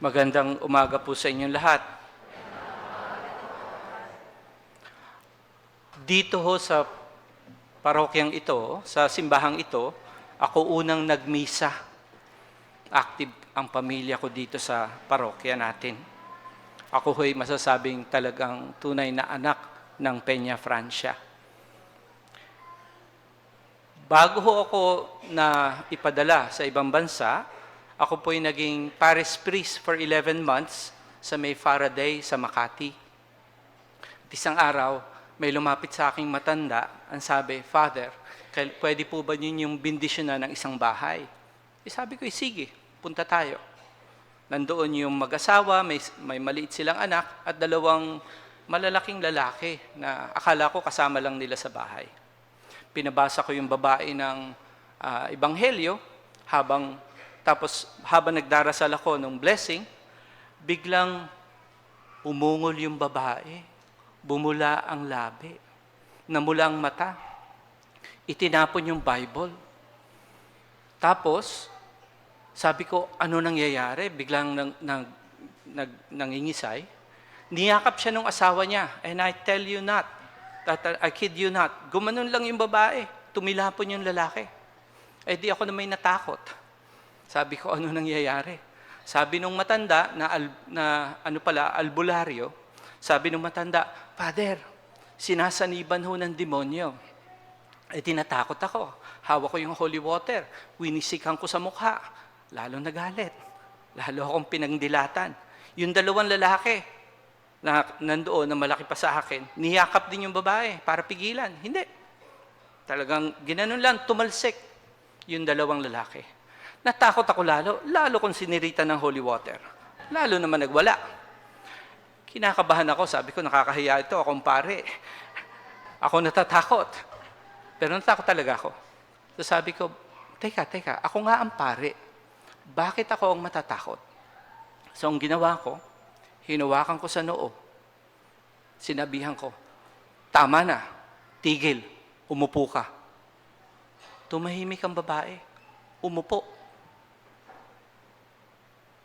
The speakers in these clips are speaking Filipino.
Magandang umaga po sa inyong lahat. Dito ho sa parokyang ito, sa simbahang ito, ako unang nagmisa. Active ang pamilya ko dito sa parokya natin. Ako ho'y masasabing talagang tunay na anak ng Peña Francia. Bago ho ako na ipadala sa ibang bansa, ako po'y naging parish priest for 11 months sa May Faraday sa Makati. Isang araw, may lumapit sa aking matanda, ang sabi, "Father, pwede po ba yun yung bendisyonan ng isang bahay?" Sabi ko, sige, punta tayo. Nandoon yung mag-asawa, may maliit silang anak, at dalawang malalaking lalaki na akala ko kasama lang nila sa bahay. Pinabasa ko yung babae ng ebanghelyo, tapos habang nagdarasal ako ng blessing, biglang umungol yung babae, bumula ang labi, namula ang mata, itinapon yung Bible. Tapos, sabi ko, ano nangyayari? Biglang nangingisay. Niyakap siya ng asawa niya, and I tell you not, I kid you not, gumanon lang yung babae, tumilapon yung lalaki. Di ako na may natakot. Sabi ko, ano nangyayari? Sabi nung matanda albularyo, sabi nung matanda, "Father, sinasaniban ho ng demonyo." Tinatakot ako. Hawak ko yung holy water. Winisikan ko sa mukha. Lalo nagalit. Lalo akong pinagdilatan. Yung dalawang lalaki na nandoon na malaki pa sa akin, niyakap din yung babae para pigilan. Hindi. Talagang ginanon lang, tumalsik yung dalawang lalaki. Natakot ako lalo kung sinirita ng holy water. Lalo naman nagwala. Kinakabahan ako, sabi ko, nakakahiya ito, akong pare. Ako natatakot. Pero natakot talaga ako. So sabi ko, teka, ako nga ang pare. Bakit ako ang matatakot? So ang ginawa ko, hinawakan ko sa noo. Sinabihan ko, "Tama na, tigil, umupo ka." Tumahimik ang babae, umupo.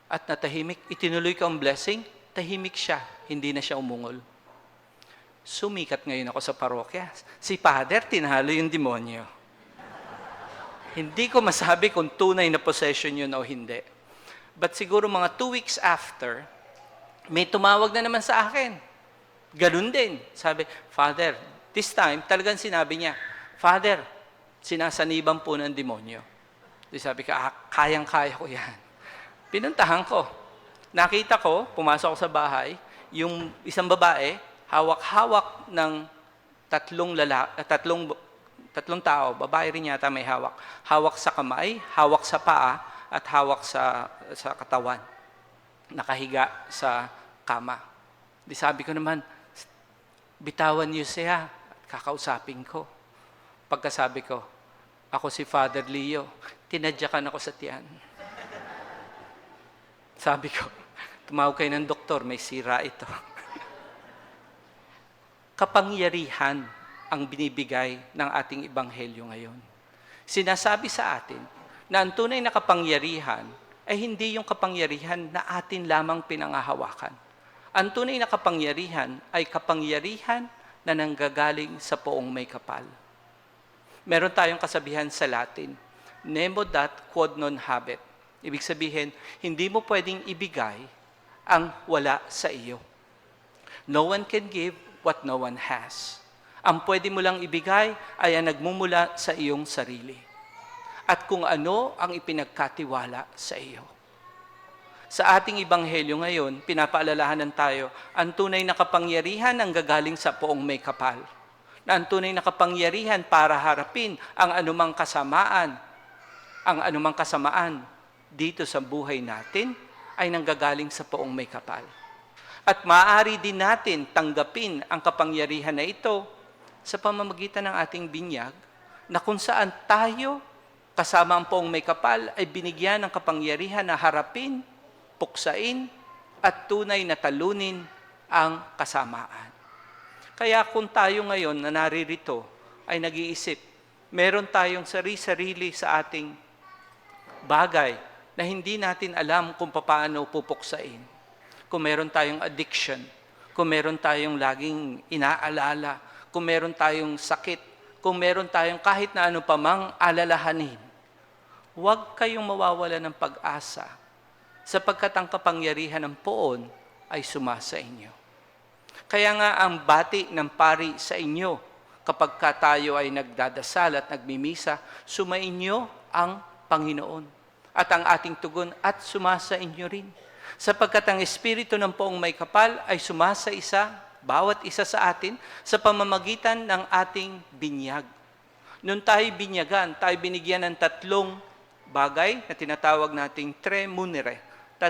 At natahimik, itinuloy ko ang blessing, tahimik siya, hindi na siya umungol. Sumikat ngayon ako sa parokya. Si Father, tinalo yung demonyo. Hindi ko masabi kung tunay na possession yun o hindi. But siguro mga 2 weeks after, may tumawag na naman sa akin. Ganun din. Sabi, "Father," this time, talagang sinabi niya, "Father, sinasaniban po ng demonyo." Sabi ko, kayang-kaya ko yan. Pinuntahan ko. Nakita ko, pumasok ako sa bahay, yung isang babae, hawak-hawak ng tatlong tao, babae rin yata may hawak. Hawak sa kamay, hawak sa paa, at hawak sa katawan. Nakahiga sa kama. Sabi ko naman, bitawan niyo siya, kakausapin ko. Pagkasabi ko, "Ako si Father Leo, tinadyakan ako sa tiyan." Sabi ko, "Tumawag kayo ng doktor, may sira ito." Kapangyarihan ang binibigay ng ating ebanghelyo ngayon. Sinasabi sa atin na ang tunay na kapangyarihan ay hindi yung kapangyarihan na atin lamang pinangahawakan. Ang tunay na kapangyarihan ay kapangyarihan na nanggagaling sa poong may kapal. Meron tayong kasabihan sa Latin, "Nemo dat quod non habet." Ibig sabihin, hindi mo pwedeng ibigay ang wala sa iyo. No one can give what no one has. Ang pwede mo lang ibigay ay ang nagmumula sa iyong sarili. At kung ano ang ipinagkatiwala sa iyo. Sa ating ebanghelyo ngayon, pinapaalalahanan tayo, ang tunay na kapangyarihan ang gagaling sa poong may kapal. Na ang tunay na kapangyarihan para harapin ang anumang kasamaan dito sa buhay natin ay nanggagaling sa poong may kapal. At maaari din natin tanggapin ang kapangyarihan na ito sa pamamagitan ng ating binyag na kung saan tayo kasama ang poong may kapal ay binigyan ng kapangyarihan na harapin, puksain, at tunay na talunin ang kasamaan. Kaya kung tayo ngayon na naririto ay nag-iisip, meron tayong sarili-sarili sa ating bagay na hindi natin alam kung paano pupuksain. Kung meron tayong addiction, kung meron tayong laging inaalala, kung meron tayong sakit, kung meron tayong kahit na ano pamang alalahanin, huwag kayong mawawala ng pag-asa sapagkat ang kapangyarihan ng poon ay sumasa inyo. Kaya nga ang bati ng pari sa inyo, kapag tayo ay nagdadasal at nagmimisa, sumainyo ang Panginoon at ang ating tugon at sumasa inyo rin. Sapagkat ang Espiritu ng poong may kapal ay sumasa bawat isa sa atin sa pamamagitan ng ating binyag. Nung tayo binyagan, tayo binigyan ng 3 bagay na tinatawag nating tre munere. 3,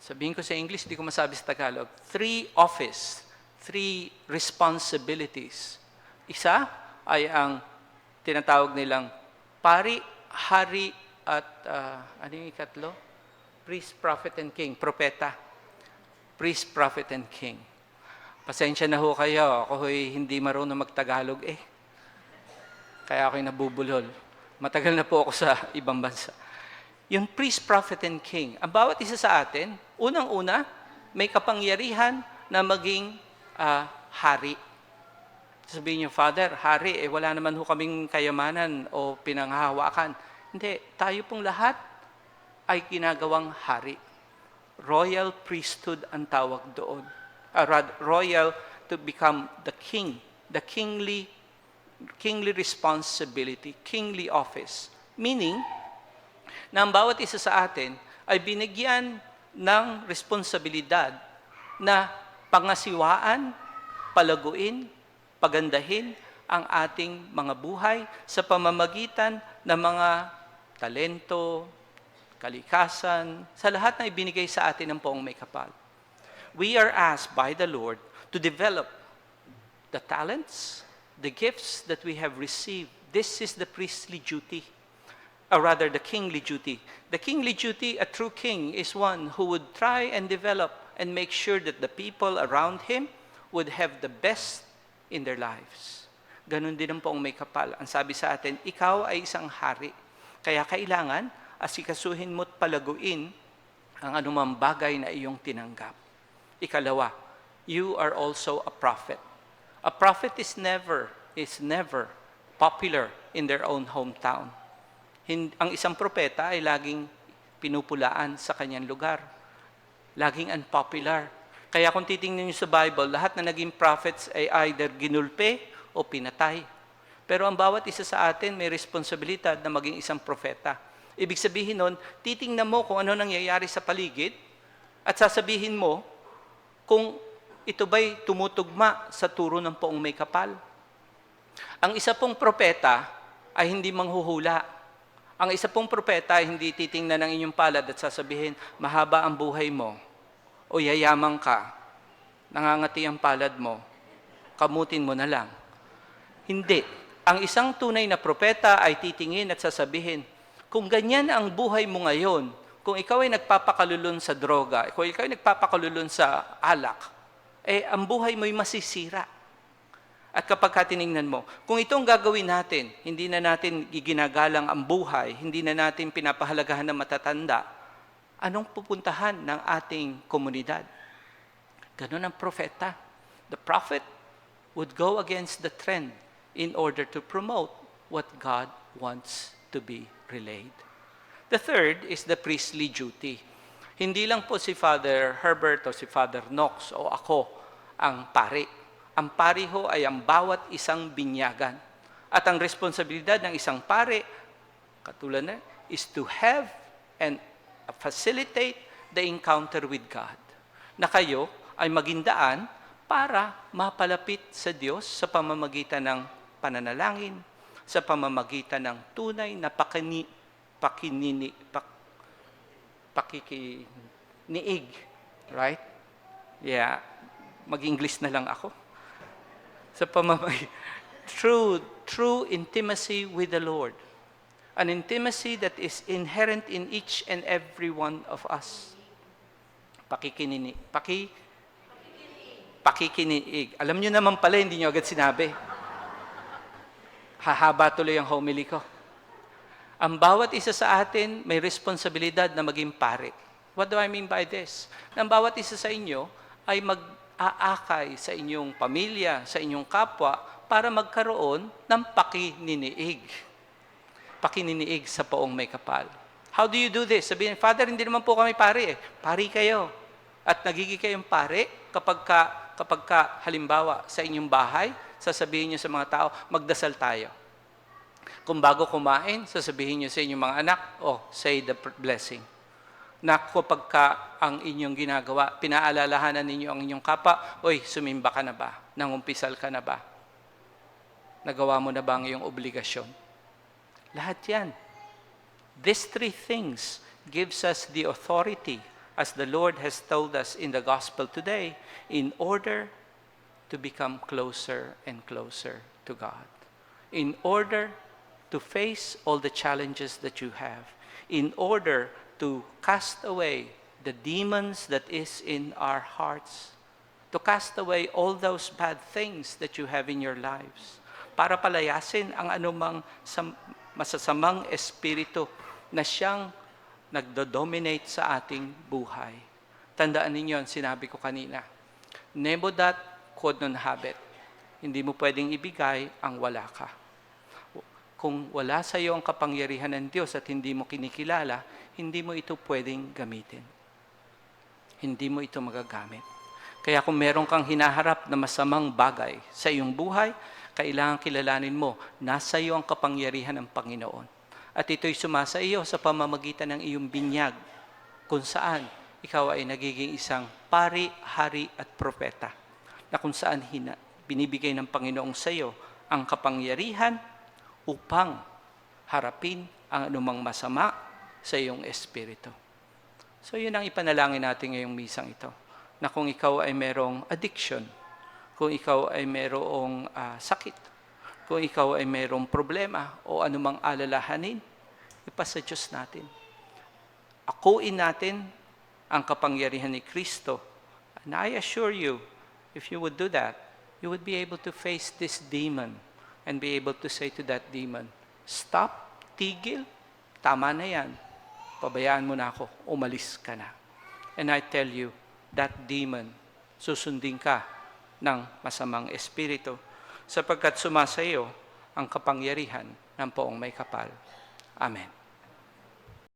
sabihin ko sa English, di ko masabi sa Tagalog. 3 office, 3 responsibilities. Isa ay ang tinatawag nilang pari, hari, at ano yung ikatlo? Priest, prophet, and king. Propeta. Priest, prophet, and king. Pasensya na ho kayo. Ako hindi marunong magtagalog Kaya ako'y nabubulol. Matagal na po ako sa ibang bansa. Yung priest, prophet, and king. Ang bawat isa sa atin, unang-una, may kapangyarihan na maging hari. Sabihin niyo, Father, hari, wala naman ho kaming kayamanan o pinanghahawakan. Hindi, tayo pong lahat ay ginagawang hari. Royal priesthood ang tawag doon. Royal to become the king, the kingly responsibility, kingly office. Meaning, na ang bawat isa sa atin ay binigyan ng responsibilidad na pangasiwaan, palaguin, pagandahin ang ating mga buhay sa pamamagitan ng mga talento, kalikasan, sa lahat na ibinigay sa atin ng poong may kapal. We are asked by the Lord to develop the talents, the gifts that we have received. This is the priestly duty, or rather the kingly duty. The kingly duty, a true king, is one who would try and develop and make sure that the people around him would have the best in their lives. Ganon din ang poong may kapal. Ang sabi sa atin, ikaw ay isang hari. Kaya kailangan asikasuhin mo't palaguin ang anumang bagay na iyong tinanggap. Ikalawa, you are also a prophet. A prophet is never popular in their own hometown. Ang isang propeta ay laging pinupulaan sa kanyang lugar. Laging unpopular. Kaya kung titingnan niyo sa Bible, lahat na naging prophets ay either ginulpe o pinatay. Pero ang bawat isa sa atin may responsibilidad na maging isang propeta. Ibig sabihin nun, titingnan mo kung ano nangyayari sa paligid at sasabihin mo kung ito ba'y tumutugma sa turo ng poong may kapal. Ang isa pong propeta ay hindi manghuhula. Ang isa pong propeta ay hindi titingnan ng inyong palad at sasabihin, mahaba ang buhay mo o yayaman ka, nangangati ang palad mo, kamutin mo na lang. Hindi. Ang isang tunay na propeta ay titingin at sasabihin, kung ganyan ang buhay mo ngayon, kung ikaw ay nagpapakalulon sa droga, kung ikaw ay nagpapakalulon sa alak, ang buhay mo ay masisira. At kapag tiningnan mo, kung itong gagawin natin, hindi na natin giginagalang ang buhay, hindi na natin pinapahalagahan ng matatanda, anong pupuntahan ng ating komunidad? Ganun ang propeta. The prophet would go against the trend in order to promote what God wants to be relayed. The third is the priestly duty. Hindi lang po si Father Herbert o si Father Knox o ako ang pari. Ang pari ho ay ang bawat isang binyagan. At ang responsibilidad ng isang pari, katulad na, is to have and facilitate the encounter with God. Na kayo ay maging daan para mapalapit sa Diyos sa pamamagitan ng pananalangin, sa pamamagitan ng tunay na pakikiniig. Right? Yeah. Mag-English na lang ako. Sa true intimacy with the Lord. An intimacy that is inherent in each and every one of us. Pakikiniig. Alam nyo naman pala, hindi nyo agad sinabi. Hahaba tuloy ang homily ko. Ang bawat isa sa atin may responsibilidad na maging pari. What do I mean by this? Ang bawat isa sa inyo ay mag-aakay sa inyong pamilya, sa inyong kapwa, para magkaroon ng pakininiig. Pakininiig sa poong may kapal. How do you do this? Sabihin, Father, hindi naman po kami pari eh. Pari kayo. At nagiging kayong pari kapag halimbawa sa inyong bahay, sasabihin niyo sa mga tao, magdasal tayo. Kung bago kumain, sasabihin niyo sa inyong mga anak, say the blessing. Na kapag ang inyong ginagawa, pinaalalahanan ninyo ang inyong kapwa, sumimba ka na ba? Nangumpisal ka na ba? Nagawa mo na ba ang iyong obligasyon? Lahat yan. These three things gives us the authority, as the Lord has told us in the gospel today, in order to become closer and closer to God. In order to face all the challenges that you have. In order to cast away the demons that is in our hearts. To cast away all those bad things that you have in your lives. Para palayasin ang anumang masasamang espiritu na siyang nagdo-dominate sa ating buhay. Tandaan ninyo ang sinabi ko kanina. Nebodat quod non habet. Hindi mo pwedeng ibigay ang wala ka. Kung wala sa iyo ang kapangyarihan ng Diyos at hindi mo kinikilala, hindi mo ito pwedeng gamitin. Hindi mo ito magagamit. Kaya kung meron kang hinaharap na masamang bagay sa iyong buhay, kailangan kilalanin mo, nasa iyo ang kapangyarihan ng Panginoon. At ito'y sumasa iyo sa pamamagitan ng iyong binyag, kung saan ikaw ay nagiging isang pari, hari at propeta, na kung saan binibigay ng Panginoong sa iyo ang kapangyarihan upang harapin ang anumang masama sa iyong espiritu. So yun ang ipanalangin natin ngayong misang ito, na kung ikaw ay merong addiction, kung ikaw ay merong sakit, kung ikaw ay merong problema o anumang alalahanin, ipasa Diyos natin. Akuin natin ang kapangyarihan ni Kristo. And I assure you, if you would do that, you would be able to face this demon and be able to say to that demon, stop, tigil, tama na yan, pabayaan mo na ako, umalis ka na. And I tell you, that demon, susundin ka ng masamang espiritu, sapagkat sumasayo ang kapangyarihan ng poong may kapal. Amen.